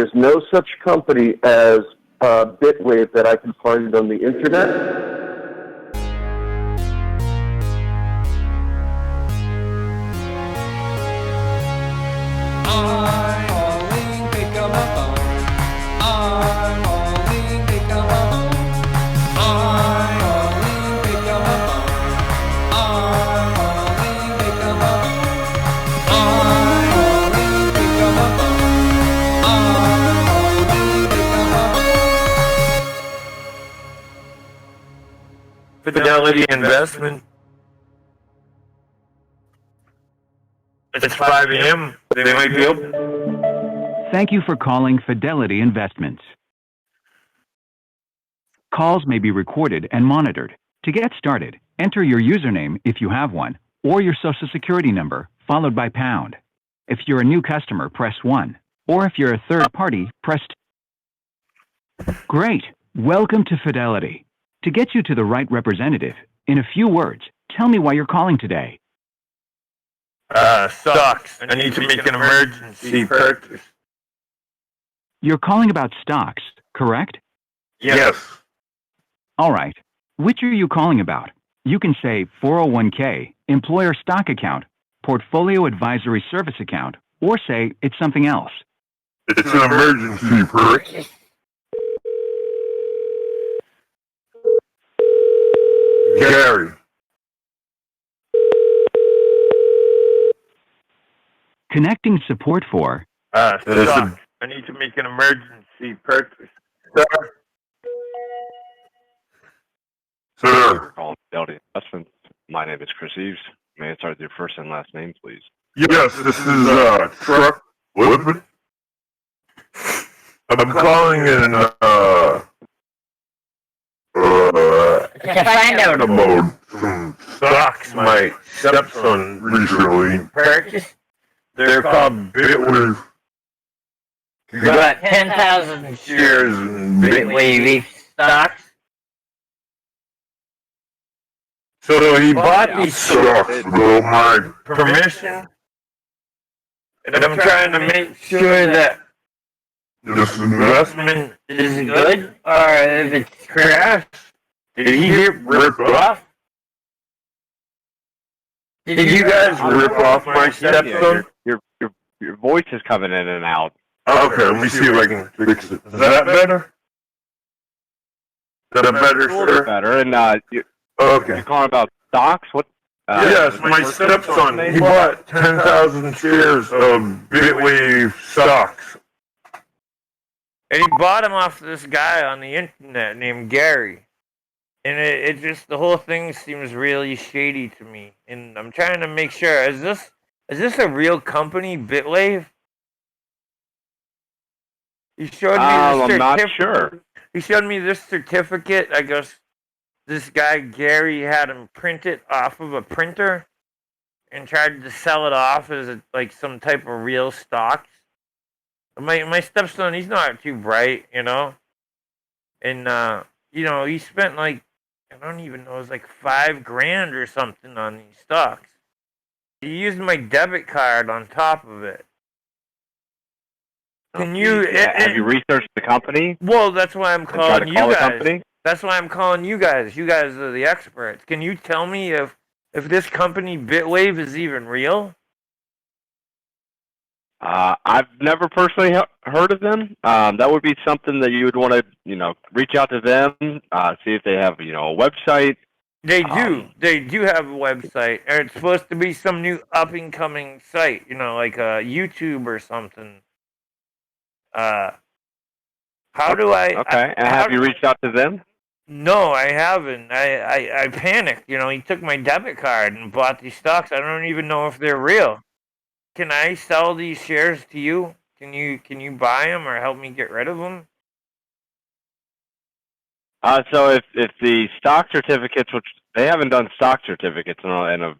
is no such company as Bitwave that I can find on the internet. FidelaQui Investments. It's 5 a.m. They might be open. Thank you for calling FidelaQui Investments. Calls may be recorded and monitored. To get started, enter your username if you have one, or your Social Security number, followed by pound. If you're a new customer, press 1. Or if you're a third party, press 2. Great! Welcome to Fidelity. To get you to the right representative, in a few words, tell me why you're calling today. Stocks. I need to make an emergency purchase. You're calling about stocks, correct? Yes. All right. Which are you calling about? You can say 401k, employer stock account, portfolio advisory service account, or say it's something else. It's an emergency purchase. Gary. Connecting support for Stocks. I need to make an emergency purchase. Sir. Calling Fidelity Investments. My name is Chris Eves. May I start with your first and last name, please? Yes, this is Truck Woodman. I'm calling in to find out about some stocks my stepson recently Purchase? They're called Bitwave. You got 10,000 shares in Bitwave stocks? So he bought these stocks without my Permission? And I'm trying to make sure that this investment. is good, or if it's crashed. Did he get ripped off? Did you guys rip off my stepson? Your voice is coming in and out. Okay, let me see if I can fix it. Is that better? Is that better, A little bit sir? better. And you're Okay. calling about stocks? What? Yes, my stepson, he bought 10,000 shares of Bitwave stocks. And he bought them off this guy on the internet named Gary. And it just, the whole thing seems really shady to me. And I'm trying to make sure, is this a real company, Bitwave? He showed me the I'm not certificate. sure. He showed me this certificate. I guess this guy, Gary, had him print it off of a printer and tried to sell it off as like some type of real stocks. My stepson, he's not too bright, you know? And, he spent like, I don't even know, it was like $5,000 or something on these stocks. He used my debit card on top of it. Can you... Have you researched the company? Well, that's why I'm calling you call the guys. company? That's why I'm calling you guys. You guys are the experts. Can you tell me if this company, Bitwave, is even real? I've never personally heard of them. That would be something that you would want to, reach out to them, see if they have, a website. They do. They do have a website, and it's supposed to be some new up-and-coming site, like YouTube or something. How do I... Okay, and have you reached out to them? No, I haven't. I panicked. He took my debit card and bought these stocks. I don't even know if they're real. Can I sell these shares to you? Can you buy them or help me get rid of them? So if the stock certificates, which they haven't done stock certificates in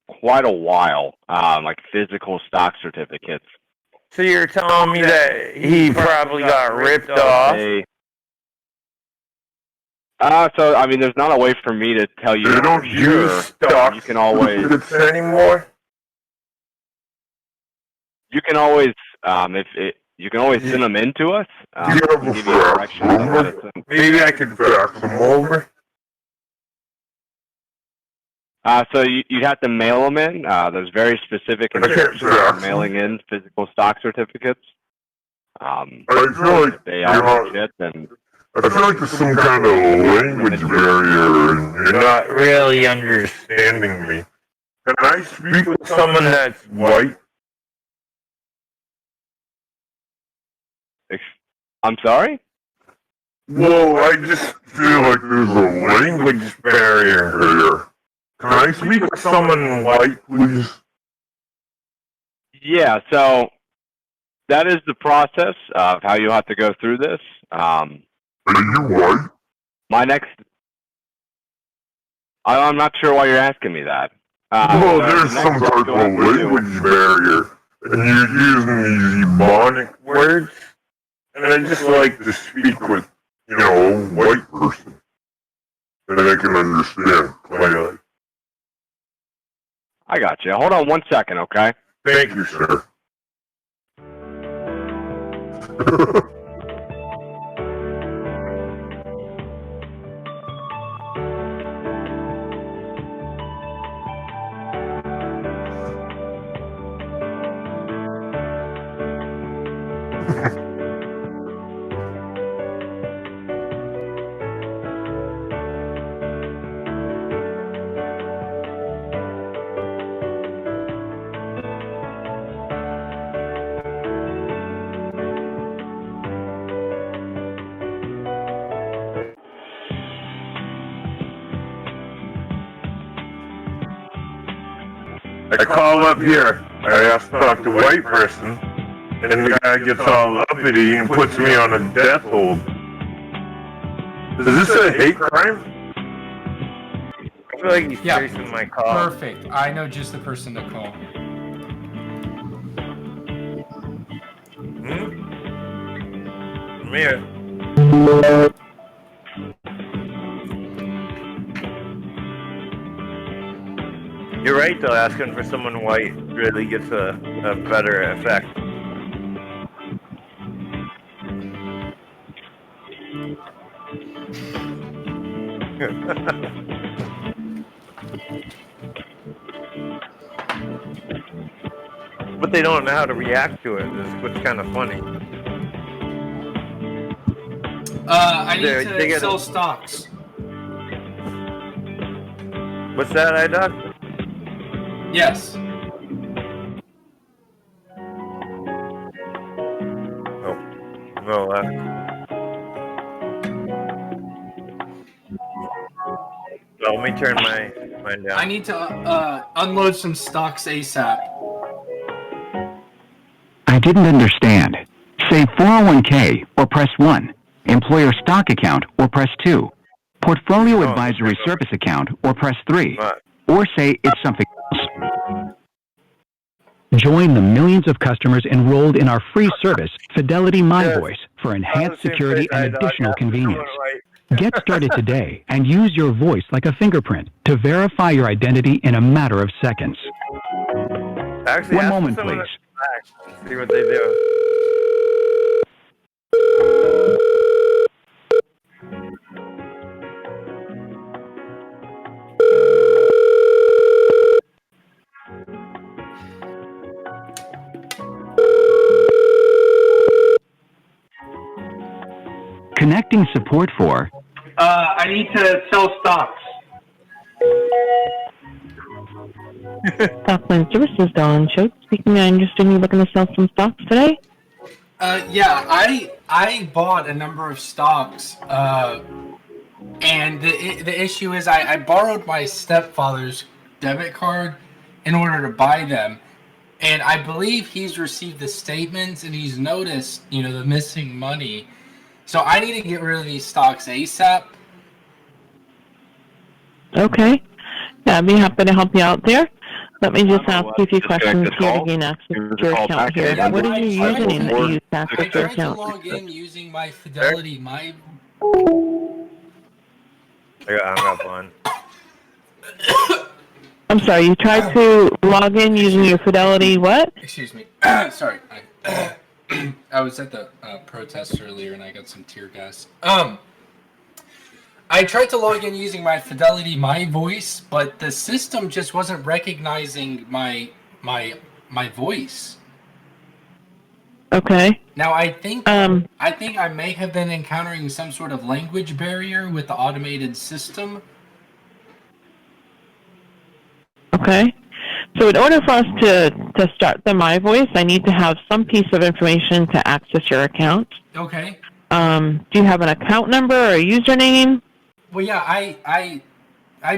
quite a while, like physical stock certificates. So you're telling me that he probably got ripped off? So I mean, there's not a way for me to tell you. They don't use stock You can always anymore. You can always, if You can always send them in to us. Do you have we a can give you directions on how to fax send. Maybe I could fax them over. So you'd have to mail them in. There's very specific instructions for mailing in physical stock certificates. I feel like if they are legit, then I feel like there's some kind of language barrier, and you're not Really understanding me. Can I speak with someone that's white? I'm sorry? Well, I just feel like there's a language barrier here. Can I speak with someone white, please? Yeah, so that is the process of how you have to go through this. Are you white? I'm not sure why you're asking me that. Well, there's some type of language barrier, and you're using these ebonic words, and I just like to speak with, a white person that I can understand clearly. I got you. Hold on 1 second, okay? Thank you, sir. I call up here, I ask to talk to a white person, and the guy gets all uppity and puts me on a death hold. Is this a hate crime? I feel like he's tracing my call. Perfect. I know just the person to call. Come here. You're right, though. Asking for someone white really gets a better effect. But they don't know how to react to it. Is what's kind of funny. I need to sell stocks. What's that, iDoc? Yes. Oh, no left. So let me turn mine down. I need to unload some stocks ASAP. I didn't understand. Say 401k or press 1. Employer stock account or press 2. Portfolio advisory service account or press 3. Or say it's something else. Join the millions of customers enrolled in our free service, Fidelity My Voice, for enhanced security and additional convenience. Get started today and use your voice like a fingerprint to verify your identity in a matter of seconds. Actually, One moment, please. See what they do. Connecting support for... I need to sell stocks. Stockland Services, Dawn Choate speaking. I understand you're looking to sell some stocks today? Yeah, I bought a number of stocks, and the issue is I borrowed my stepfather's debit card in order to buy them, and I believe he's received the statements and he's noticed, the missing money. So I need to get rid of these stocks ASAP. Okay. Yeah, I'd be happy to help you out there. Let me just ask you a few questions here to gain access to your account here. What is your username that you use to access your account? I tried to log in using my Fidelity, my... I got hung up on. I'm sorry, you tried to log in using your Fidelity what? Excuse me. Sorry. I was at the protest earlier and I got some tear gas. I tried to log in using my Fidelity My Voice, but the system just wasn't recognizing my voice. Okay. Now I think I may have been encountering some sort of language barrier with the automated system. Okay. So in order for us to start the My Voice, I need to have some piece of information to access your account. Okay. Do you have an account number or a username? Well, yeah, I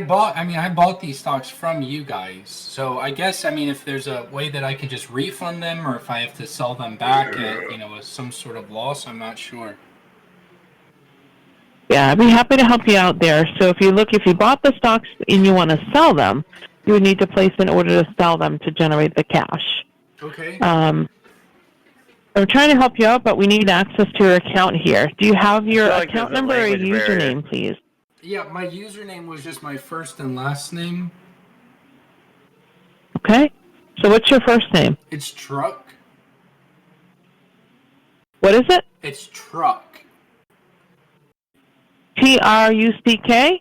bought these stocks from you guys. So I guess, if there's a way that I could just refund them, or if I have to sell them back at, some sort of loss, I'm not sure. Yeah, I'd be happy to help you out there. So if you bought the stocks and you want to sell them, you would need to place an order to sell them to generate the cash. Okay. I'm trying to help you out, but we need access to your account here. Do you have your account number or username, please? Yeah, my username was just my first and last name. Okay. So what's your first name? It's Truck. What is it? It's Truck. Truck?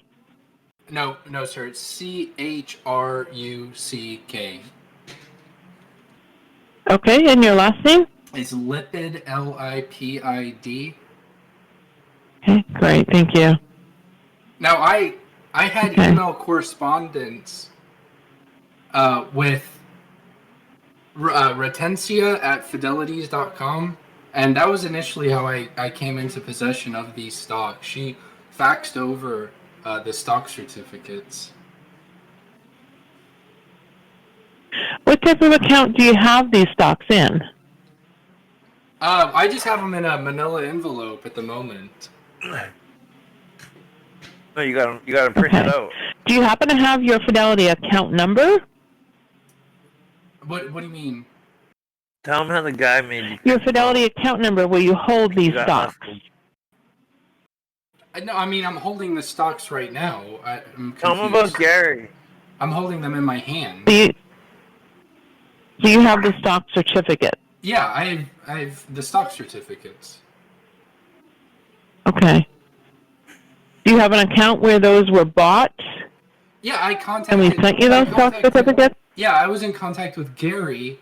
No, sir. It's Chruck. Okay, and your last name? It's Lipid, Lipid. Okay, great, thank you. Now, I had email correspondence with Retencia at Fidelities.com, and that was initially how I came into possession of these stocks. She faxed over the stock certificates. What type of account do you have these stocks in? I just have them in a manila envelope at the moment. No, you got to print it out. Do you happen to have your Fidelity account number? What do you mean? Tell him how the guy made you. Your Fidelity account number where you hold these stocks. No, I'm holding the stocks right now. I'm Tell him about Gary. I'm holding them in my hand. Do you have the stock certificate? Yeah, I have the stock certificates. Okay. Do you have an account where those were bought? Yeah, I contacted... And we sent you those stock certificates? Yeah, I was in contact with Gary.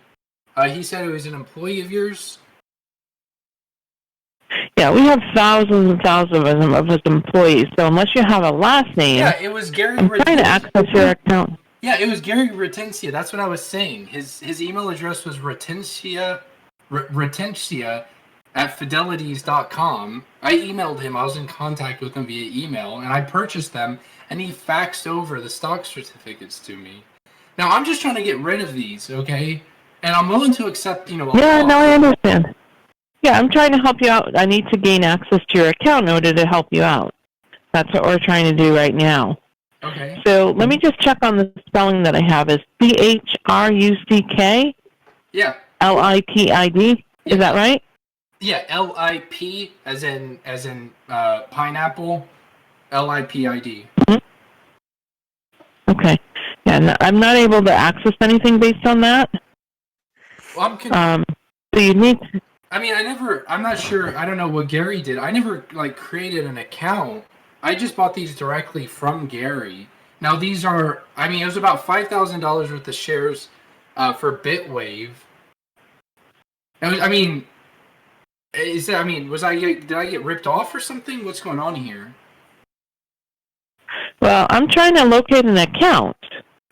He said it was an employee of yours. Yeah, we have thousands and thousands of his employees, so unless you have a last name... Yeah, it was Gary I'm trying to access your account. Yeah, it was Gary Retencia. That's what I was saying. His email address was Retencia at Fidelities.com. I emailed him. I was in contact with him via email, and I purchased them, and he faxed over the stock certificates to me. Now, I'm just trying to get rid of these, okay? And I'm willing to accept, no, I understand. Yeah, I'm trying to help you out. I need to gain access to your account in order to help you out. That's what we're trying to do right now. Okay. So let me just check on the spelling that I have. Is Chruck? Yeah. Lipid? Is that right? Yeah, LIP as in pineapple. LIPID. Mm-hmm. Okay. Yeah, I'm not able to access anything based on that. Well, so you need to... I'm not sure. I don't know what Gary did. I never created an account. I just bought these directly from Gary. Now these are, it was about $5,000 worth of shares for Bitwave. Did I get ripped off or something? What's going on here? Well, I'm trying to locate an account.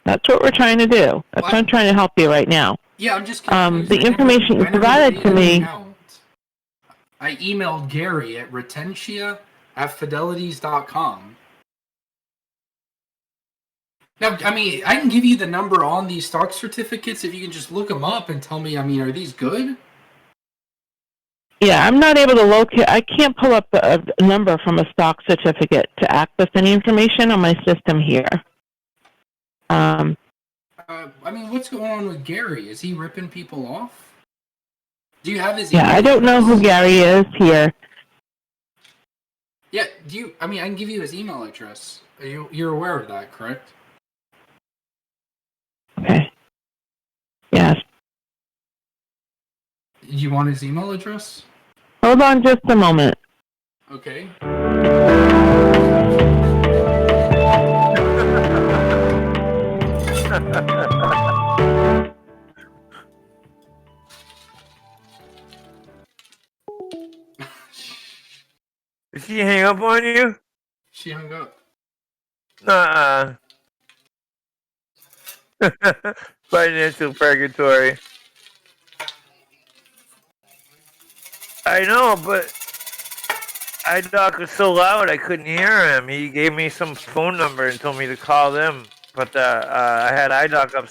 That's what we're trying to do. That's what I'm trying to help you right now. Yeah, I'm just confused. The information you provided to me... I emailed Gary at Retencia at Fidelities.com. Now, I can give you the number on these stock certificates if you can just look them up and tell me, are these good? Yeah, I'm not able to locate... I can't pull up a number from a stock certificate to access any information on my system here. What's going on with Gary? Is he ripping people off? Do you have his email I don't know who Gary is here. Yeah, I can give you his email address. You're aware of that, correct? Okay. Yes. You want his email address? Hold on just a moment. Okay. Did she hang up on you? She hung up. Financial purgatory. I know, but iDoc was so loud I couldn't hear him. He gave me some phone number and told me to call them, but I had iDoc up.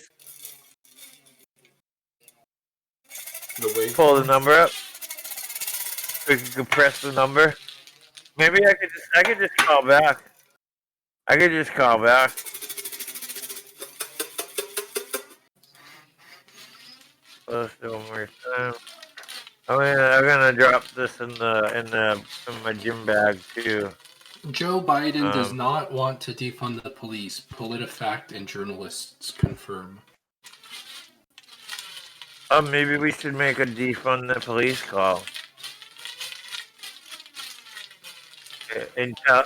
Pull the number up. We could press the number. Maybe I could just call back. I could just call back. Let's do one more time. I'm gonna drop this in my gym bag too. Joe Biden does not want to defund the police. PolitiFact and journalists confirm. Maybe we should make a defund the police call. And I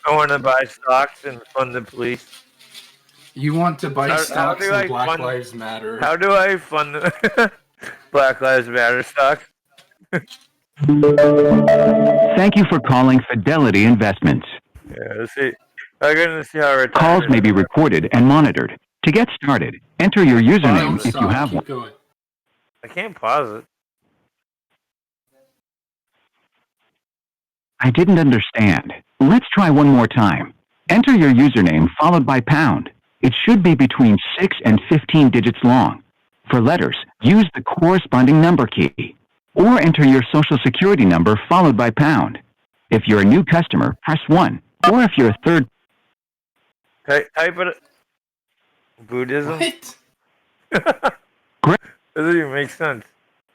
want to buy stocks and fund the police. You want to buy stocks in Black Lives Matter. How do I fund the Black Lives Matter stocks? Thank you for calling Fidelity Investments. Yeah, let's see. I'm gonna see how our Calls may be recorded and monitored. To get started, enter your username if you have one. Going. I can't pause it. I didn't understand. Let's try one more time. Enter your username followed by pound. It should be between 6 and 15 digits long. For letters, use the corresponding number key. Or enter your social security number followed by pound. If you're a new customer, press 1. Or if you're a third... Type it. Buddhism? What? That doesn't even make sense.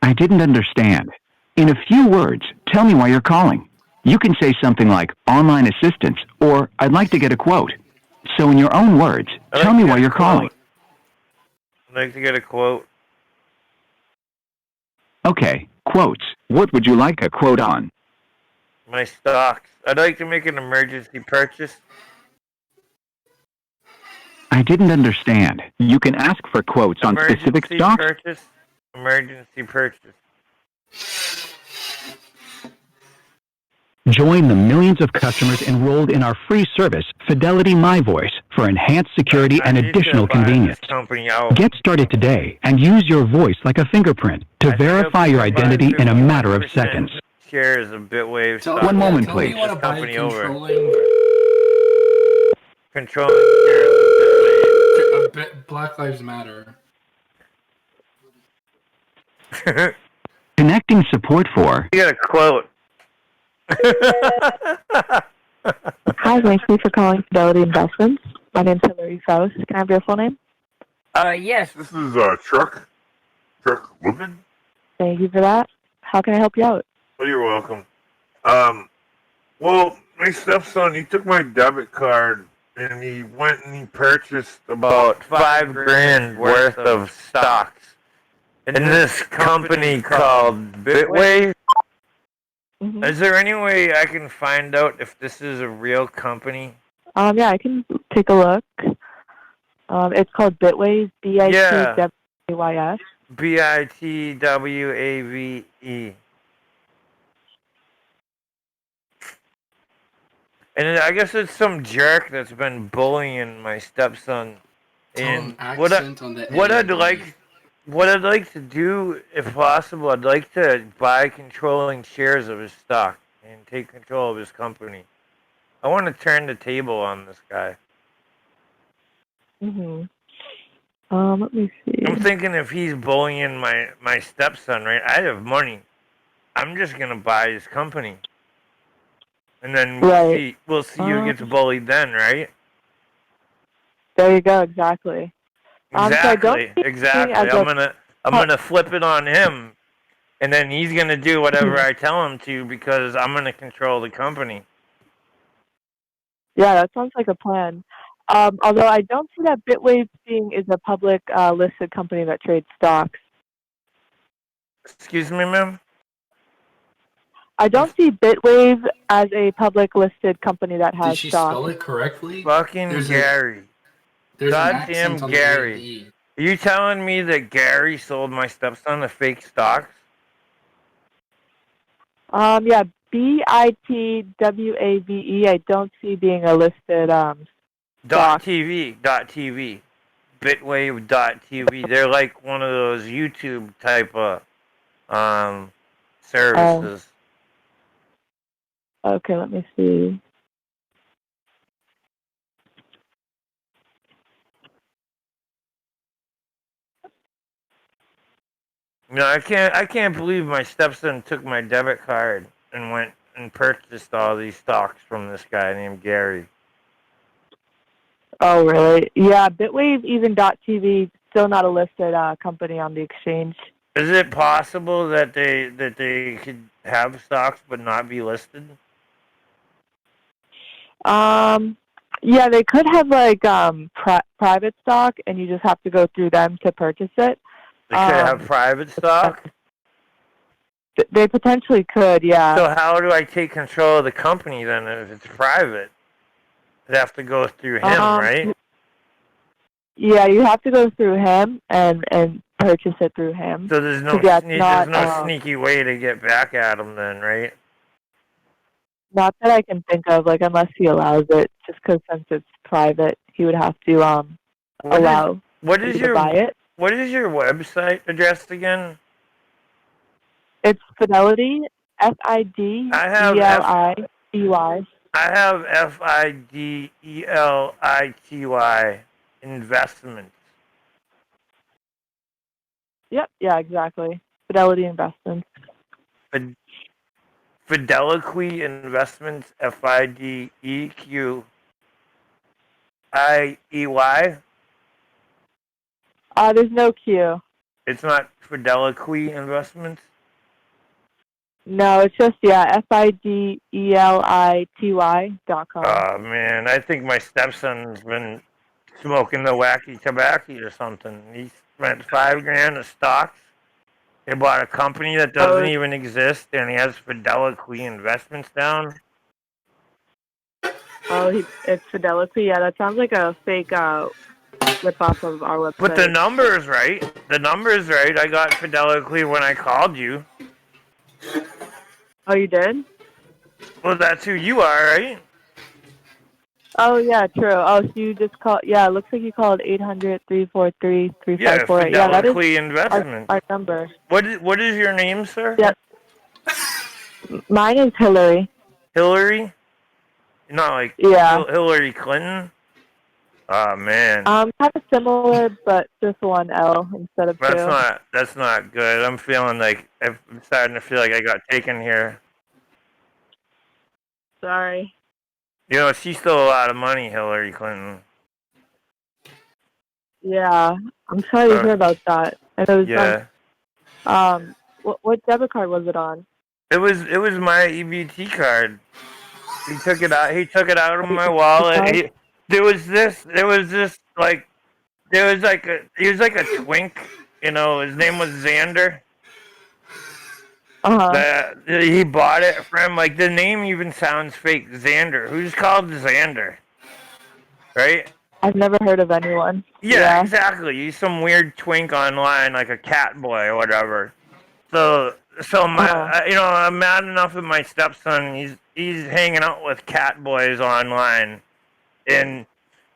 I didn't understand. In a few words, tell me why you're calling. You can say something like, online assistance, or I'd like to get a quote. So in your own words, tell me why you're calling. I'd like to get a quote. Okay, quotes. What would you like a quote on? My stocks. I'd like to make an emergency purchase. I didn't understand. You can ask for quotes on specific stocks? Emergency purchase. Join the millions of customers enrolled in our free service, Fidelity My Voice, for enhanced security and additional convenience. Get started today and use your voice like a fingerprint to verify your identity in a matter of seconds. Shares of Bitwave stock. One moment, please. Company over. Controlling shares of Bitwave. Black Lives Matter. Connecting support for... You got a quote. Hi, thank you for calling Fidelity Investments. My name's Hillary Faust. Can I have your full name? Yes. This is Chuck Woodman. Thank you for that. How can I help you out? Oh, you're welcome. Well, my stepson, he took my debit card and he went and he purchased about $5,000 worth of stocks in this company called Bitwave. Mm-hmm. Is there any way I can find out if this is a real company? Yeah, I can take a look. It's called Bitwave, B-I-T-W-A-Y-S. B-I-T-W-A-V-E. And I guess it's some jerk that's been bullying my stepson. And what I'd like to do, if possible, I'd like to buy controlling shares of his stock and take control of his company. I want to turn the table on this guy. Mm-hmm. Let me see. I'm thinking if he's bullying my stepson, right? I have money. I'm just gonna buy his company, and then we'll see who gets bullied then, right? There you go. Exactly. Exactly. I'm gonna flip it on him, and then he's gonna do whatever I tell him to because I'm gonna control the company. Yeah, that sounds like a plan. Although I don't see that Bitwave is a public listed company that trades stocks. Excuse me, ma'am? I don't see Bitwave as a public listed company that has Did she stocks. spell it correctly? Fucking Gary. There's an Goddamn accent on Gary. the A and D. Are you telling me that Gary sold my stepson a fake stocks? Yeah, BITWAVE. I don't see being a listed stock. .tv. Bitwave.tv. They're like one of those YouTube type of services. Okay, let me see. No, I can't believe my stepson took my debit card and went and purchased all these stocks from this guy named Gary. Oh, really? Yeah, Bitwave even .tv, still not a listed company on the exchange. Is it possible that they could have stocks but not be listed? Yeah, they could have like private stock, and you just have to go through them to purchase it. They could have private stock? They potentially could, yeah. So how do I take control of the company then if it's private? I'd have to go through him, right? Yeah, you have to go through him and purchase it through him. So there's no sneaky way to get back at him then, right? Not that I can think of, like unless he allows it. Just because since it's private, he would have to allow you to buy it. What is your website address again? It's Fidelity, FIDELICY. I have FIDELITY Investments. Yep, yeah, exactly. Fidelity Investments. FidelaQui Investments, FIDEQIEY. There's no Q. It's not FidelaQui Investments? No, it's just, FIDELITY.com. Oh, man, I think my stepson's been smoking the wacky tobacco or something. He spent $5,000 of stocks. He bought a company that doesn't even exist, and he has FidelaQui Investments down. Oh, it's FidelaQui. Yeah, that sounds like a fake rip-off of our website. But the number's right. The number's right. I got FidelaQui when I called you. Oh, you did? Well, that's who you are, right? Oh, yeah, true. Oh, so you just called. Yeah, it looks like you called 800-343-3548. Yeah, FidelaQui Investments. Our number. What is your name, sir? Yeah. Mine is Hillary. Hillary? Not like Hillary Clinton? Oh, man. Kind of similar, but just one L instead of two. That's not good. I'm starting to feel like I got taken here. Sorry. You know, she stole a lot of money, Hillary Clinton. Yeah, I'm sorry to hear about that. And it was what debit card was it on? It was my EBT card. He took it out of my wallet. He was like a twink, you know, his name was Xander. He bought it from, like, the name even sounds fake. Xander. Who's called Xander? Right? I've never heard of anyone. Yeah, exactly. He's some weird twink online, like a cat boy or whatever. So I'm mad enough at my stepson. He's hanging out with cat boys online, and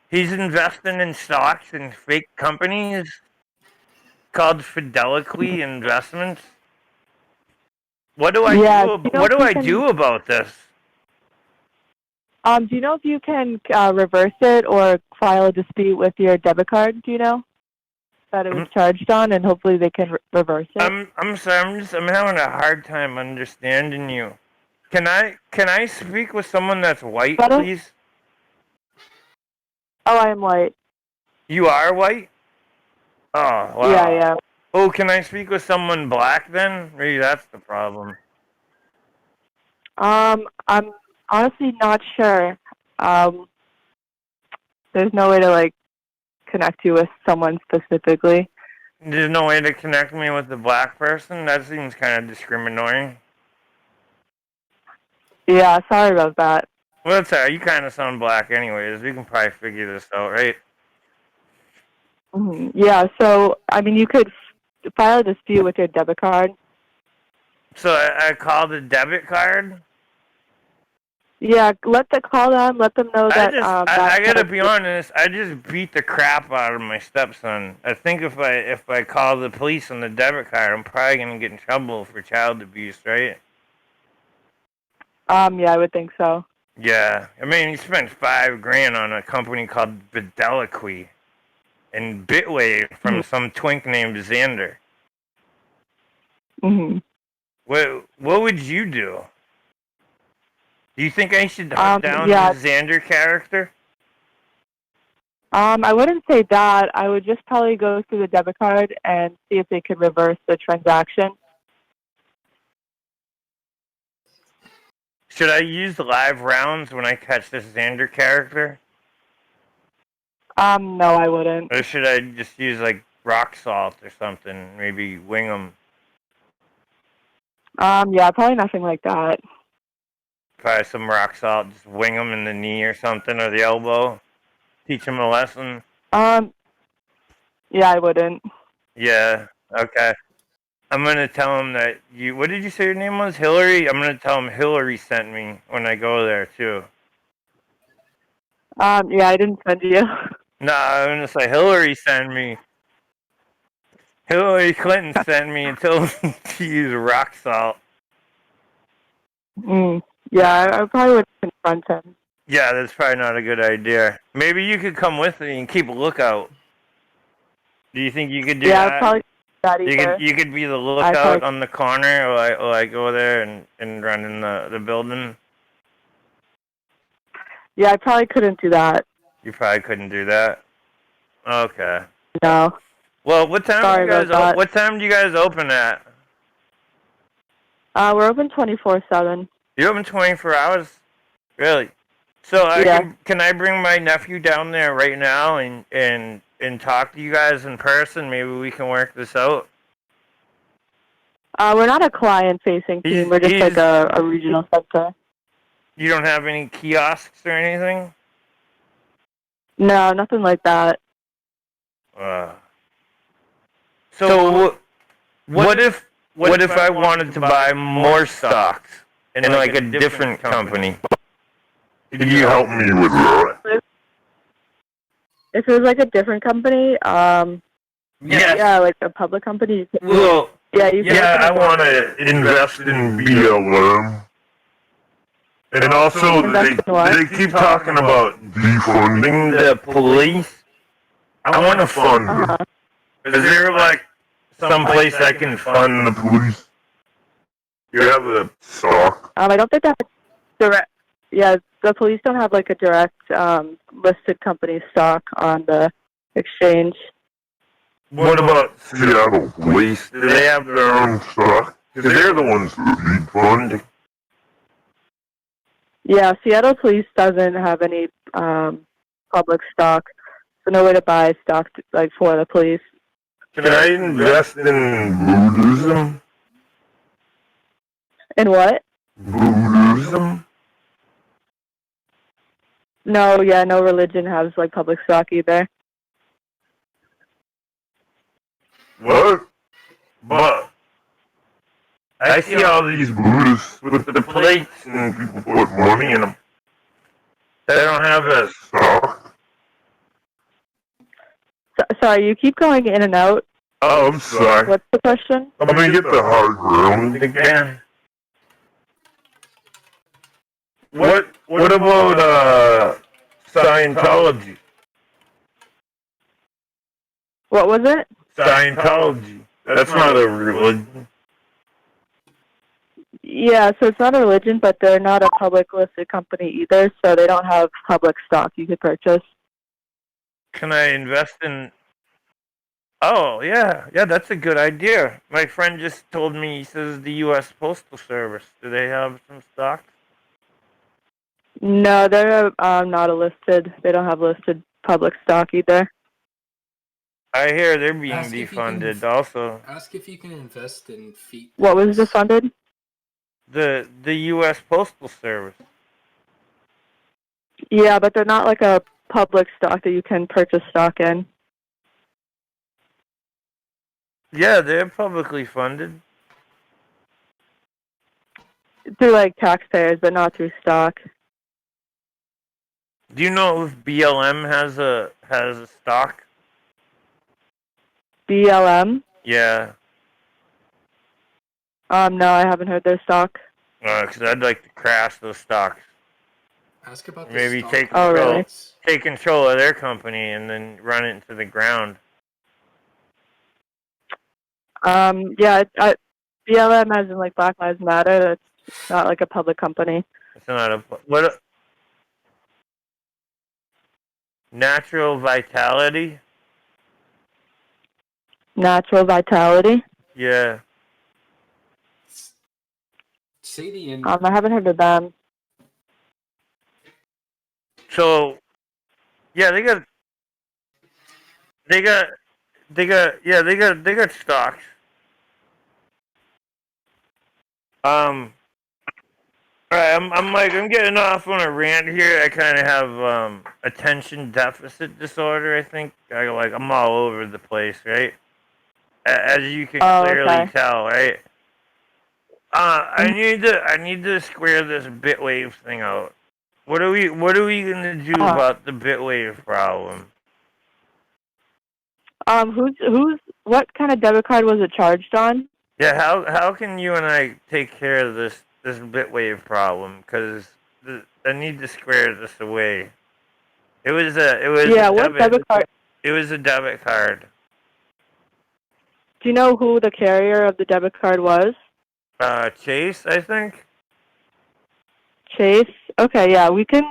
he's investing in stocks in fake companies called FidelaQui Investments. What do I do about this? Do you know if you can reverse it or file a dispute with your debit card? Do you know that it was charged on, and hopefully they can reverse it? I'm sorry. I'm having a hard time understanding you. Can I speak with someone that's white, please? Oh, I am white. You are white? Oh, wow. Yeah. Oh, can I speak with someone black then? Maybe that's the problem. I'm honestly not sure. There's no way to like connect you with someone specifically. There's no way to connect me with the black person? That seems kind of discriminatory. Yeah, sorry about that. Well, that's alright. You kind of sound black anyways. We can probably figure this out, right? Yeah, so, I mean, you could file a dispute with your debit card. So I called the debit card? Yeah, call them, let them know that, I gotta be honest, I just beat the crap out of my stepson. I think if I call the police on the debit card, I'm probably gonna get in trouble for child abuse, right? Yeah, I would think so. Yeah, I mean, he spent $5,000 on a company called FidelaQui and Bitwave from some twink named Xander. What would you do? Do you think I should hunt down the Xander character? I wouldn't say that. I would just probably go through the debit card and see if they could reverse the transaction. Should I use live rounds when I catch this Xander character? No, I wouldn't. Or should I just use like rock salt or something? Maybe wing them? Yeah, probably nothing like that. Probably some rock salt, just wing them in the knee or something, or the elbow. Teach them a lesson. Yeah, I wouldn't. Yeah, okay. I'm gonna tell him that you. What did you say your name was? Hillary? I'm gonna tell him Hillary sent me when I go there too. Yeah, I didn't send you. No, I'm gonna say Hillary sent me. Hillary Clinton sent me and told me to use rock salt. Yeah, I probably would confront him. Yeah, that's probably not a good idea. Maybe you could come with me and keep a lookout. Do you think you could do that? Yeah, I'd probably do that either. You could be the lookout on the corner, or I go there and run in the building. Yeah, I probably couldn't do that. You probably couldn't do that. Okay. No. Well, what time do you guys open at? We're open 24/7. You're open 24 hours? Really? So can I bring my nephew down there right now and talk to you guys in person? Maybe we can work this out. We're not a client-facing team. We're just like a regional center. You don't have any kiosks or anything? No, nothing like that. So what if I wanted to buy more stocks in like a different company? Can you help me with that? If it was like a different company, yeah, like a public company. Well, I want to invest in BLM. And also, they keep talking about defunding the police. I want to fund them. Is there like some place I can fund the police? You have a stock? I don't think that's direct. Yeah, the police don't have like a direct listed company stock on the exchange. What about Seattle Police? Do they have their own stock? Because they're the ones who need funding. Yeah, Seattle Police doesn't have any public stock, so no way to buy stock like for the police. Can I invest in Buddhism? In what? Buddhism? No, yeah, no religion has like public stock either. What? But I see all these Buddhists with the plates and people put money in them. They don't have a stock. Sorry, you keep going in and out. Oh, I'm sorry. What's the question? I'm gonna get the hard ground again. What about Scientology? What was it? Scientology. That's not a religion. Yeah, so it's not a religion, but they're not a public listed company either, so they don't have public stock you could purchase. Can I invest in... Oh, yeah, that's a good idea. My friend just told me, he says the U.S. Postal Service. Do they have some stock? No, they're not a listed. They don't have listed public stock either. I hear they're being defunded also. Ask if you can invest in feet. What was defunded? The U.S. Postal Service. Yeah, but they're not like a public stock that you can purchase stock in. Yeah, they're publicly funded. Through like taxpayers, but not through stock. Do you know if BLM has a stock? BLM? Yeah. No, I haven't heard their stock. Because I'd like to crash those stocks. Ask about the Maybe stock. take control of their company and then run it into the ground. Yeah, BLM as in like Black Lives Matter. It's not like a public company. It's not what? Natural Vitality. Natural Vitality. Yeah. Say the end. I haven't heard of them. So, yeah, they got stocks. Alright, I'm getting off on a rant here. I kind of have attention deficit disorder. I think I'm all over the place, right? As you can clearly tell, right? I need to square this bitwave thing out. What are we gonna do about the bitwave problem? What kind of debit card was it charged on? Yeah, how can you and I take care of this bitwave problem? Because I need to square this away. What debit card? It was a debit card. Do you know who the carrier of the debit card was? Chase, I think. Chase? Okay, yeah, we can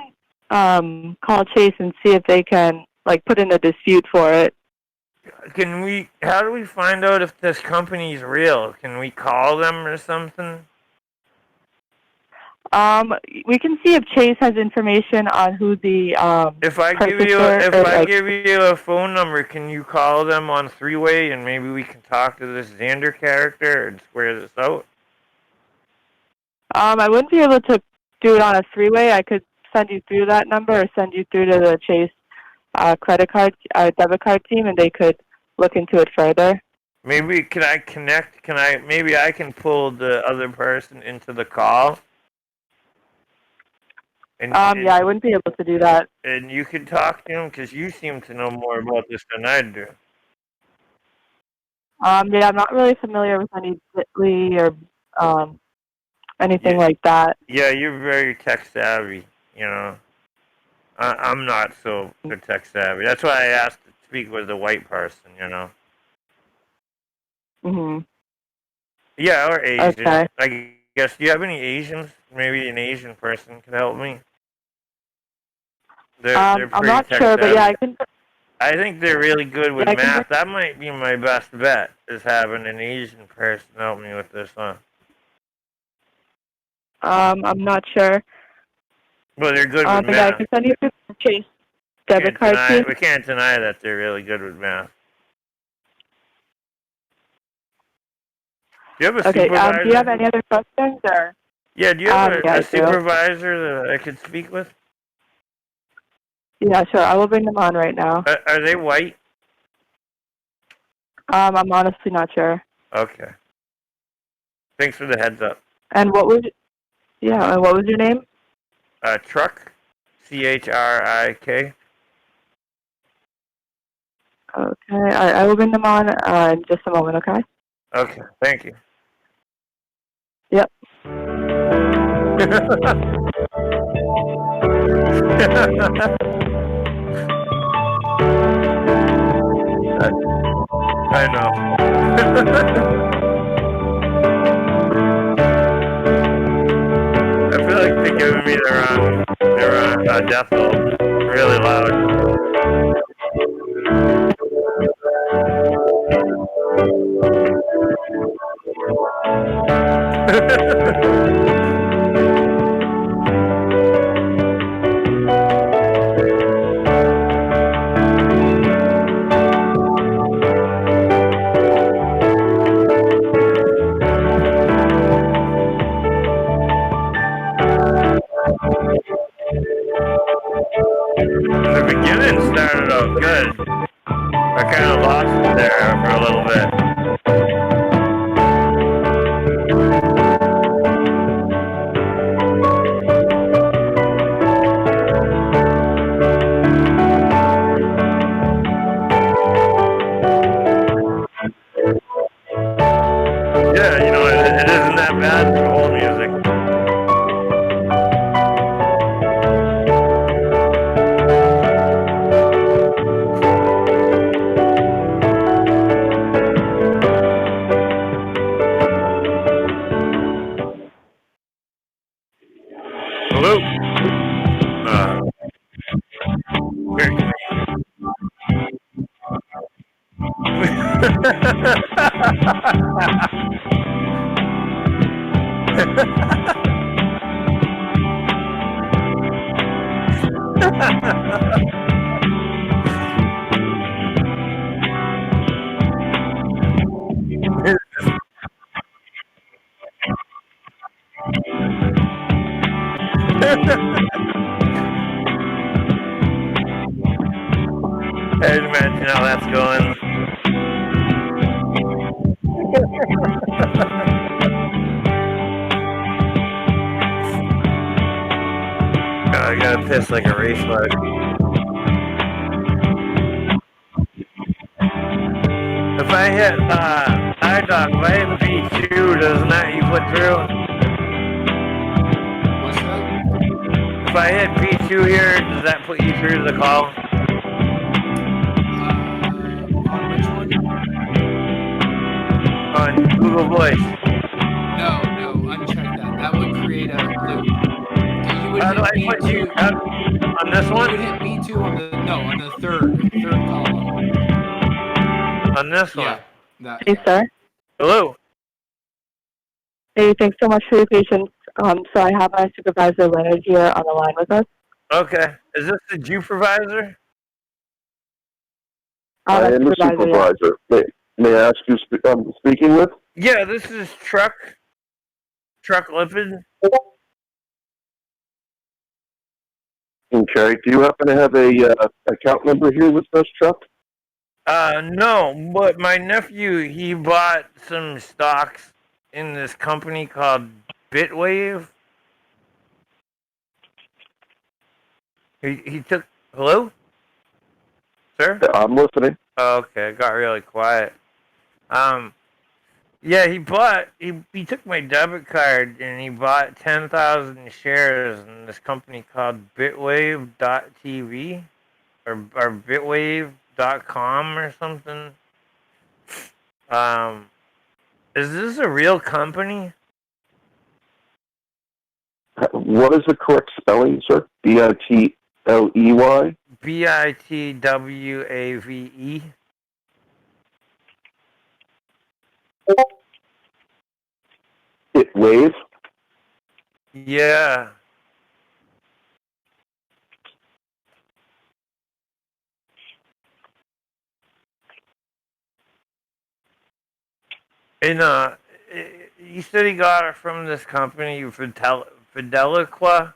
call Chase and see if they can put in a dispute for it. How do we find out if this company's real? Can we call them or something? We can see if Chase has information on who the If I give you a phone number, can you call them on three-way and maybe we can talk to this Xander character and square this out? I wouldn't be able to do it on a three-way. I could send you through that number or send you through to the Chase debit card team, and they could look into it further. Maybe can I connect? Maybe I can pull the other person into the call. Yeah, I wouldn't be able to do that. And you can talk to him because you seem to know more about this than I do. Yeah, I'm not really familiar with any Bitly or anything like that. Yeah, you're very tech savvy, you know. I'm not so good tech savvy. That's why I asked to speak with a white person, you know. Mhm. Yeah, or Asian. Okay. I guess. Do you have any Asians? Maybe an Asian person could help me. They're I'm not sure, but yeah, I can. I think they're really good with math. That might be my best bet, is having an Asian person help me with this, huh? I'm not sure. Well, they're good with math. Yeah, I can send you the Chase debit card team. We can't deny that they're really good with math. Do you have a supervisor? Do you have any other questions, or? Yeah, do you have a supervisor that I could speak with? Yeah, sure. I will bring them on right now. Are they white? I'm honestly not sure. Okay. Thanks for the heads up. And what was your name? Truck. CHRIK. Okay, I will bring them on in just a moment, okay? Okay, thank you. Yep. I know. I feel like they're giving me their death note really loud. that bad. The whole music. Hello. I imagine how that's going. I gotta piss like a race car. If I hit, iDoc, if I hit V2, doesn't that you put through? What's that? If I hit V2 here, does that put you through to the call? On which one? On Google Voice. No, uncheck that. That would create a loop. You would How do I hit put B2 you up on this You one? would hit B2 on the third column. On this one? Yeah. That. Hey, sir. Hello. Hey, thanks so much for your patience. So I have my supervisor Leonard here on the line with us. Okay. Is this the Supervisor? I am the supervisor. Yeah. May I ask you I'm speaking with? Yeah, this is Truck Lipid. Okay. Do you happen to have a account number here with us, Chuck? No, but my nephew, he bought some stocks in this company called Bitwave. He took... Hello? Sir? I'm listening. Oh, okay, it got really quiet. Yeah, he took my debit card and he bought 10,000 shares in this company called Bitwave.tv or Bitwave.com or something. Is this a real company? What is the correct spelling, sir? B-I-T-L-E-Y? Bitwave. Bitwave? Yeah. And he said he got it from this company, FidelaQui. FidelaQui.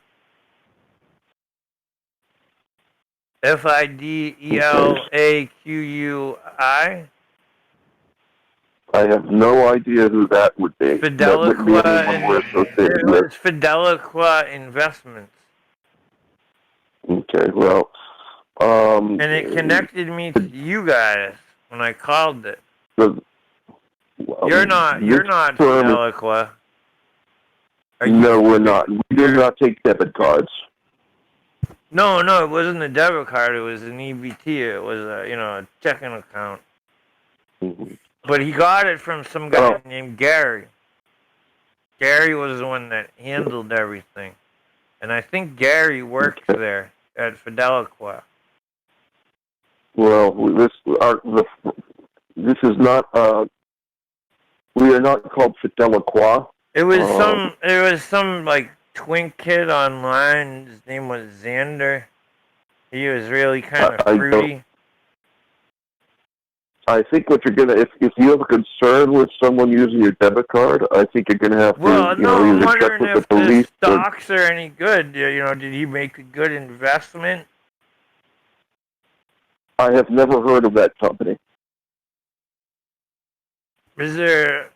I have no idea who that would be. That wouldn't be anyone we're associated with. It's FidelaQui Investments. Okay, well, and it connected me to you guys when I called it. Well, You're not FidelaQui. No, we're not. We do not take debit cards. No, it wasn't a debit card. It was an EBT. It was a checking account. Mm-hmm. But he got it from some guy named Gary. Gary was the one that handled everything, and I think Gary works there at FidelaQui. Well, this is not. We are not called FidelaQui. It was some like twink kid online. His name was Xander. He was really kind of fruity. I think what you're gonna, if you have a concern with someone using your debit card, I think you're gonna have to, I'm either check with the police. The stocks are any good. Did he make a good investment? I have never heard of that company. Is there?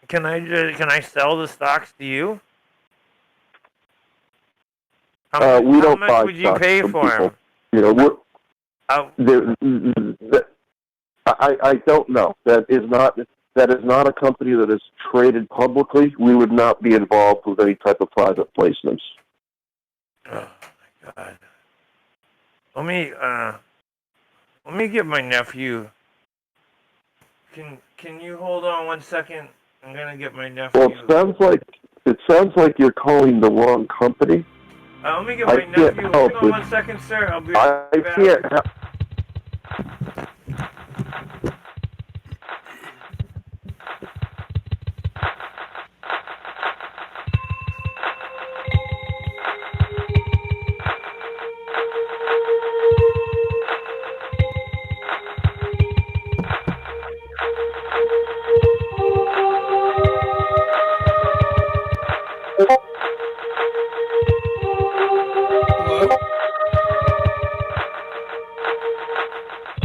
Can I sell the stocks to you? How don't much buy would you pay for them? I don't know. That is not. that is not a company that is traded publicly. We would not be involved with any type of private placements. Oh my God. Let me get my nephew. Can you hold on 1 second? I'm gonna get my nephew. Well, it sounds like you're calling the wrong company. Let me get my nephew. Hold on 1 second, sir. I'll be back. I can't help.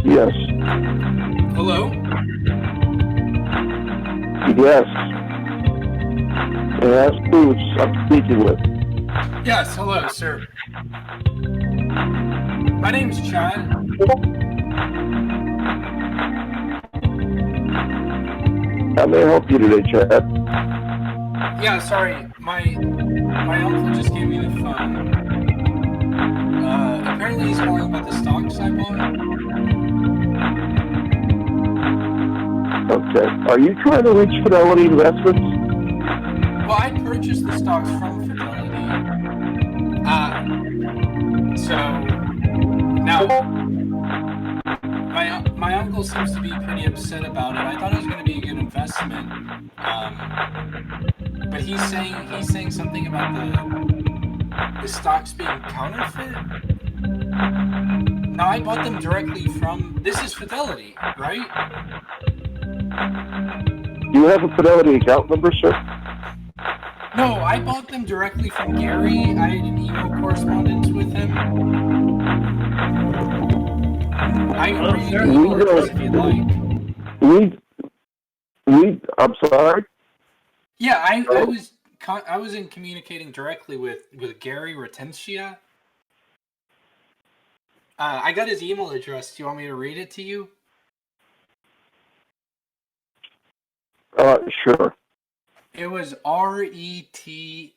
Yes. Hello? Yes. And that's Boots I'm speaking with. Yes, hello, sir. My name's Chad. How may I help you today, Chad? Yeah, sorry. My uncle just gave me the phone. Apparently he's calling about the stocks I bought. Okay. Are you trying to reach Fidelity Investments? Well, I purchased the stocks from Fidelity. So now my uncle seems to be pretty upset about it. I thought it was going to be a good investment. But he's saying something about the stocks being counterfeit. Now I bought them directly from. This is Fidelity, right? Do you have a Fidelity account number, sir? No, I bought them directly from Gary. I had an email correspondence with him. I can read your email address if you'd like. I'm sorry? Yeah, I was in communicating directly with Gary Retencia. I got his email address. Do you want me to read it to you? Sure. It was RETENCIA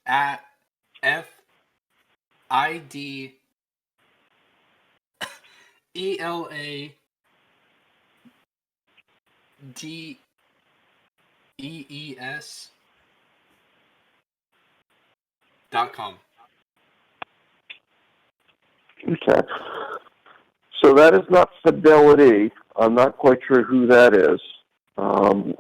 at FIDELADEES.com. Okay. So that is not Fidelity. I'm not quite sure who that is. And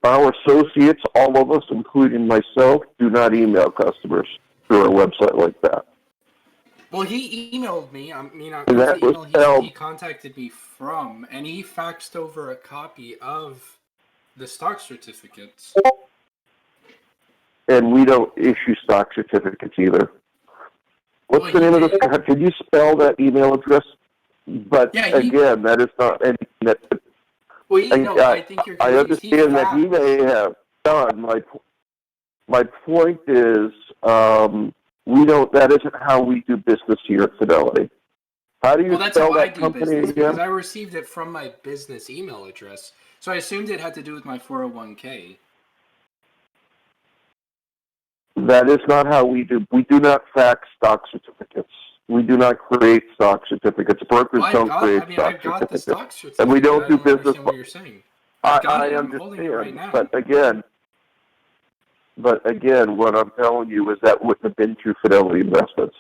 our associates, all of us, including myself, do not email customers through a website like that. Well, he emailed me. I mean, that's the email he contacted me from, and he faxed over a copy of the stock certificates. And we don't issue stock certificates either. What's the name of this? Can you spell that email address? But yeah, again, that is not anything that. Well, I think you're. I understand that he may have done. My point is, we don't. That isn't how we do business here at Fidelity. How do you spell that company again? Because I received it from my business email address, so I assumed it had to do with my 401k. That is not how we do. We do not fax stock certificates. We do not create stock certificates. Brokers don't create stock certificates. And we don't do business. I understand what you're saying. I understand, right, but again, what I'm telling you is that wouldn't have been through Fidelity Investments.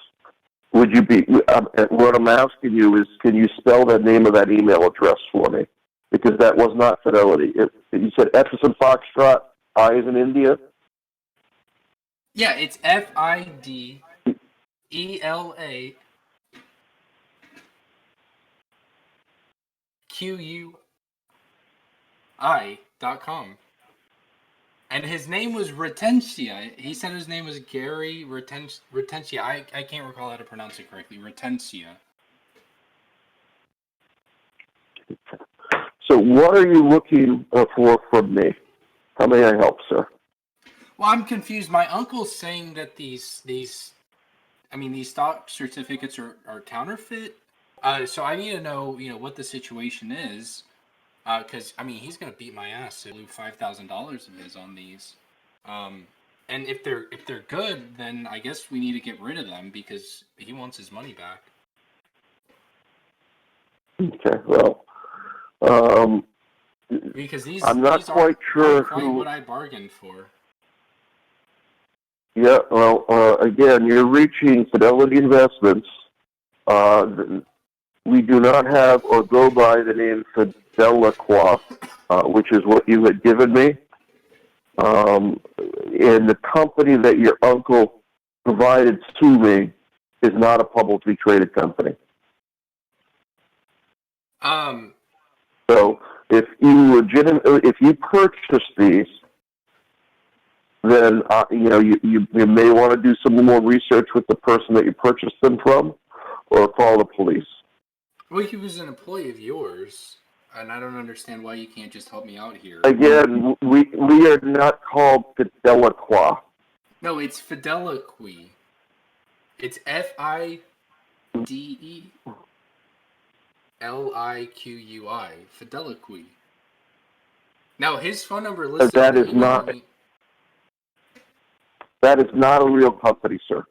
Would you be? What I'm asking you is, can you spell the name of that email address for me? Because that was not Fidelity. You said F as in Foxtrot, I as in India. Yeah, it's FidelaQui.com. And his name was Retencia. He said his name was Gary Retencia. I can't recall how to pronounce it correctly. Retencia. So what are you looking for from me? How may I help, sir? Well, I'm confused. My uncle's saying that these stock certificates are counterfeit. So I need to know, what the situation is, because he's gonna beat my ass to lose $5,000 of his on these, and if they're good, then I guess we need to get rid of them because he wants his money back. Okay, well, because these I'm not these quite sure aren't quite what I bargained for. Yeah, well, again, you're reaching Fidelity Investments. We do not have or go by the name FidelaQui, which is what you had given me. And the company that your uncle provided to me is not a publicly traded company. So if you purchase these, then you may want to do some more research with the person that you purchased them from, or call the police. Well, he was an employee of yours, and I don't understand why you can't just help me out here. Again, we are not called FidelaQui. No, it's FidelaQui. It's FIDELIQUI. FidelaQui. Now his phone number listed. That is not a real company, sir.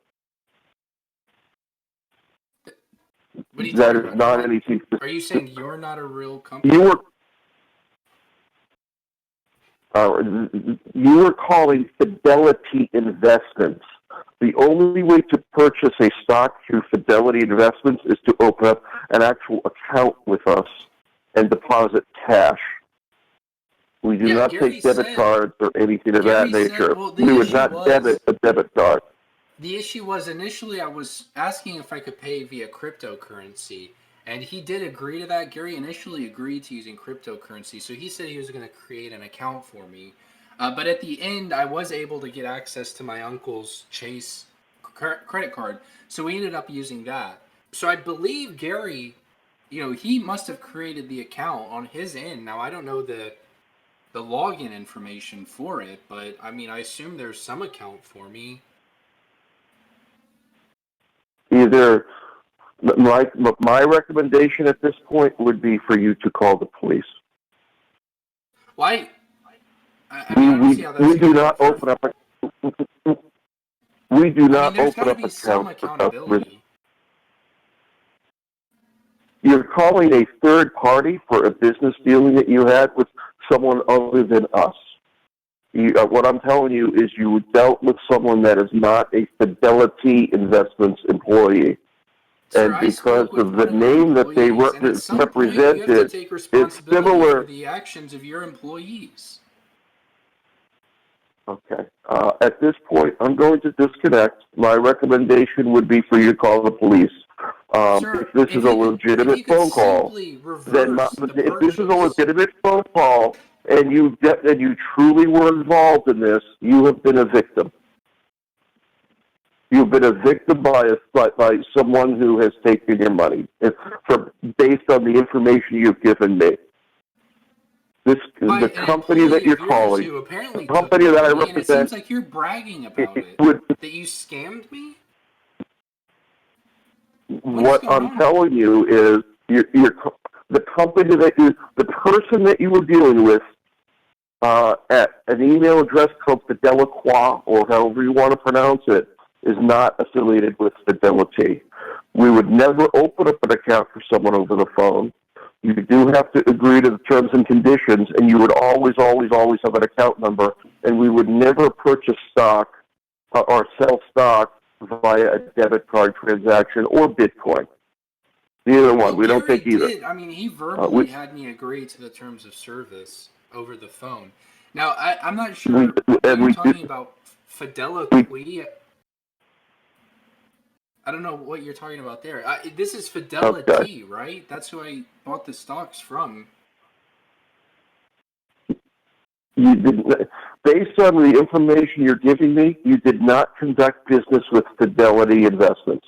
What are you that talking is about? not anything. Are you saying you're not a real company? You were calling FidelaQui Investments. The only way to purchase a stock through Fidelity Investments is to open up an actual account with us and deposit cash. We do not take debit cards or anything of that nature. We would not debit a debit card. The issue was initially I was asking if I could pay via cryptocurrency, and he did agree to that. Gary initially agreed to using cryptocurrency, so he said he was going to create an account for me. But at the end, I was able to get access to my uncle's Chase credit card, so we ended up using that. So I believe Gary, he must have created the account on his end. Now, I don't know the login information for it, but I assume there's some account for me. Either my recommendation at this point would be for you to call the police. Why? I don't see how that's we do not open up. We do not open up accounts for customers. You're calling a third party for a business dealing that you had with someone other than us. What I'm telling you is you dealt with someone that is not a Fidelity Investments employee. Sir, and because of the name that they represented, you have to take responsibility it's similar for the actions of your employees. Okay. At this point, I'm going to disconnect. My recommendation would be for you to call the police. Sir, if this is a legitimate phone call, then if this is a legitimate phone call and you truly were involved in this, you have been a victim. You've been a victim by someone who has taken your money based on the information you've given me. This is the company that you're calling. The company that I represent. And it seems like you're bragging about it. That you scammed me? What I'm telling you is the company the person that you were dealing with at an email address called FidelaQui, or however you want to pronounce it, is not affiliated with Fidelity. We would never open up an account for someone over the phone. You do have to agree to the terms and conditions, and you would always have an account number, and we would never purchase stock or sell stock via a debit card transaction or Bitcoin. Neither one. We don't take either. He verbally had me agree to the terms of service over the phone. Now, I'm not sure you're talking about FidelaQui. I don't know what you're talking about there. This is Fidelity, right? That's who I bought the stocks from. Based on the information you're giving me, you did not conduct business with Fidelity Investments.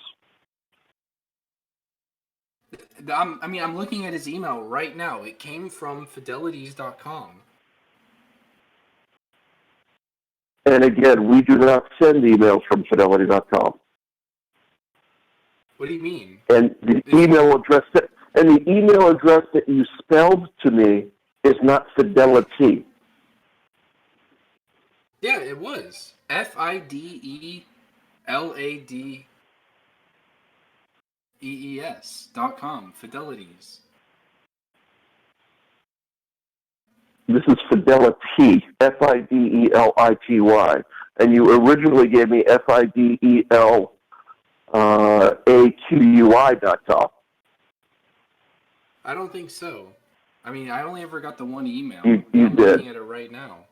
I'm looking at his email right now. It came from fidelities.com. And again, we do not send emails from Fidelity.com. What do you mean? And the email address that you spelled to me is not Fidelity. Yeah, it was FidelaDees.com. Fidelities. This is Fidelity, Fidelity, and you originally gave me FidelaQui.com. I don't think so. I mean, I only ever got the one email. You I'm did. looking at it right now.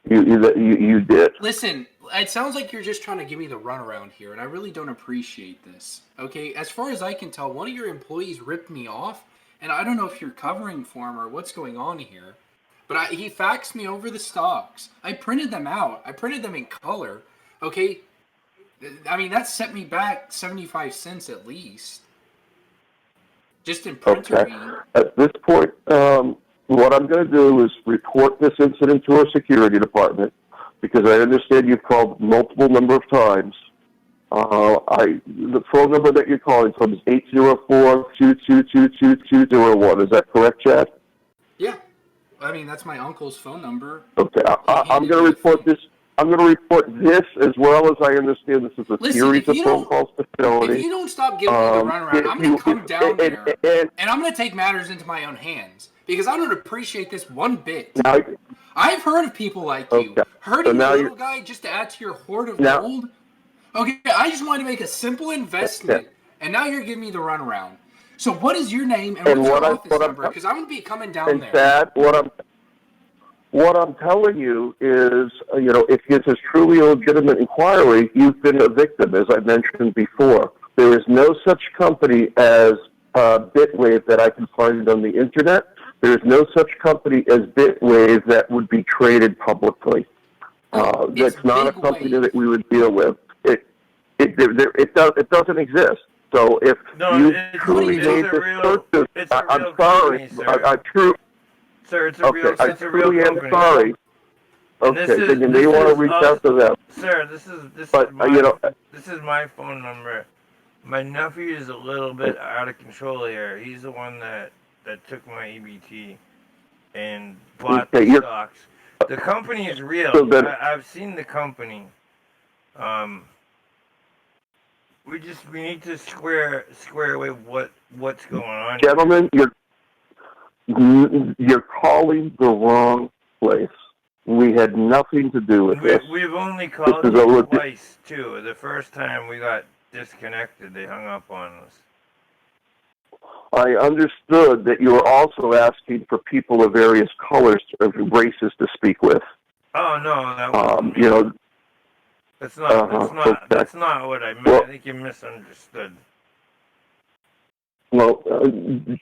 You did. Listen, it sounds like you're just trying to give me the runaround here, and I really don't appreciate this. Okay, as far as I can tell, one of your employees ripped me off, and I don't know if you're covering for him or what's going on here, but he faxed me over the stocks. I printed them out. I printed them in color. Okay, I mean, that set me back 75 cents at least. Just in printer ink. At this point, what I'm going to do is report this incident to our security department, because I understand you've called multiple number of times. The phone number that you're calling from is 804-222-2201. Is that correct, Chad? Yeah. I mean, that's my uncle's phone number. Okay. I'm going to report this. I'm going to report this as well as I understand this is a series of phone calls to Fidelity. If you don't stop giving me the runaround, I'm going to come down there and I'm going to take matters into my own hands, because I don't appreciate this one bit. I've heard of people like you hurting the little guy just to add to your hoard of gold. Okay, I just wanted to make a simple investment, and now you're giving me the runaround. So what is your name and what's your office number? Because I'm going to be coming down there. Chad, what I'm telling you is, if this is truly a legitimate inquiry, you've been a victim, as I mentioned before. There is no such company as Bitwave that I can find on the internet. There is no such company as Bitwave that would be traded publicly. That's not a company that we would deal with. It doesn't exist. So if you truly made this purchase, I'm sorry. Sir, it's a real company. I truly am sorry. Okay, then you may want to reach out to them. Sir, this is my phone number. My nephew is a little bit out of control here. He's the one that took my EBT and bought the stocks. The company is real. I've seen the company. We need to square away what's going on. Gentlemen, you're calling the wrong place. We had nothing to do with this. We've only called you twice, too. The first time we got disconnected, they hung up on us. I understood that you were also asking for people of various colors, of races to speak with. Oh, no, that wasn't That's not what I meant. Well, I think you misunderstood. Well,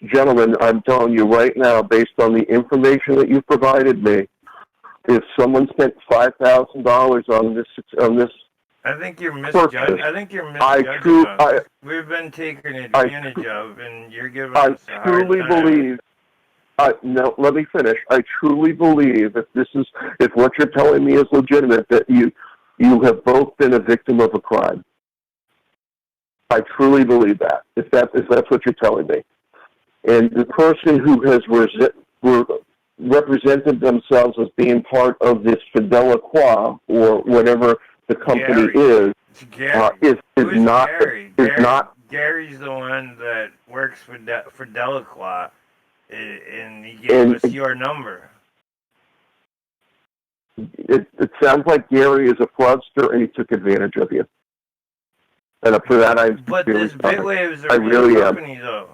gentlemen, I'm telling you right now, based on the information that you've provided me, if someone spent $5,000 on this, I think you're misjudging. Us. We've been taken advantage of, and you're giving us a hard time. I truly believe. No, let me finish. I truly believe if what you're telling me is legitimate, that you have both been a victim of a crime. I truly believe that. If that's what you're telling me, and the person who has represented themselves as being part of this FidelaQui or whatever the company is not. Gary's the one that works for FidelaQui, and he gave us your number. It sounds like Gary is a fraudster and he took advantage of you. And for that, But this Bitwave is a real company, though.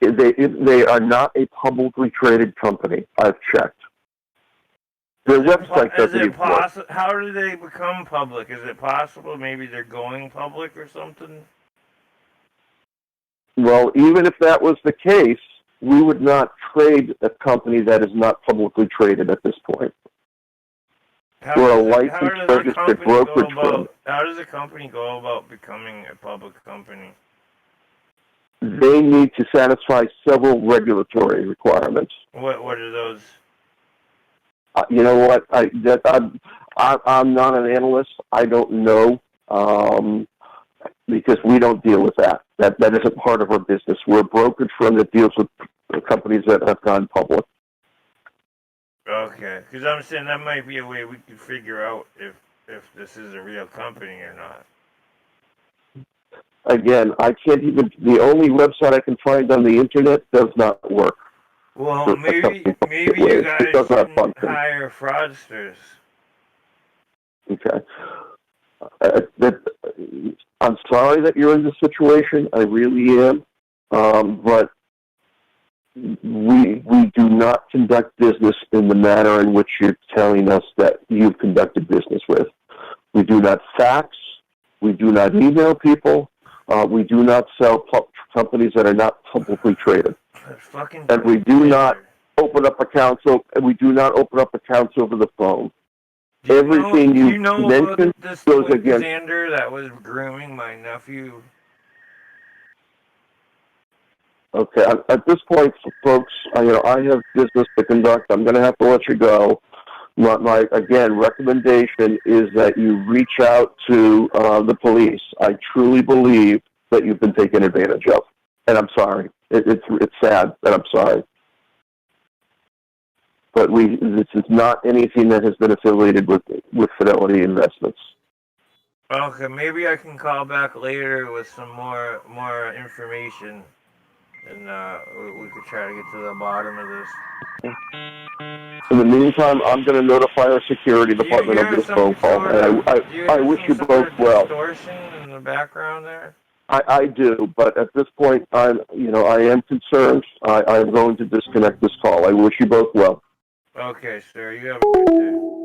They are not a publicly traded company. I've checked. Their website doesn't even work. How do they become public? Is it possible maybe they're going public or something? Well, even if that was the case, we would not trade a company that is not publicly traded at this point. We're a licensed registered brokerage firm. How does a company go about becoming a public company? They need to satisfy several regulatory requirements. What are those? You know what? I'm not an analyst. I don't know because we don't deal with that. That isn't part of our business. We're a brokerage firm that deals with companies that have gone public. Okay, because I'm saying that might be a way we could figure out if this is a real company or not. Again, I can't even. The only website I can find on the internet does not work. Well, maybe you guys shouldn't hire fraudsters. Okay. I'm sorry that you're in this situation. I really am. But we do not conduct business in the manner in which you're telling us that you've conducted business with. We do not fax. We do not email people. We do not sell companies that are not publicly traded. And we do not open up accounts. We do not open up accounts over the phone. Everything you mentioned this goes against. Xander that was grooming my nephew. Okay, at this point, folks, I have business to conduct. I'm going to have to let you go. My again, recommendation is that you reach out to the police. I truly believe that you've been taken advantage of, and I'm sorry. It's sad, and I'm sorry. But this is not anything that has been affiliated with FidelaQui Investments. Okay, maybe I can call back later with some more information, and we could try to get to the bottom of this. In the meantime, I'm going to notify our security department of this phone call, and I wish you both well. Distortion in the background there. I do, but at this point, I am concerned. I am going to disconnect this call. I wish you both well. Okay, sir. You have a good day.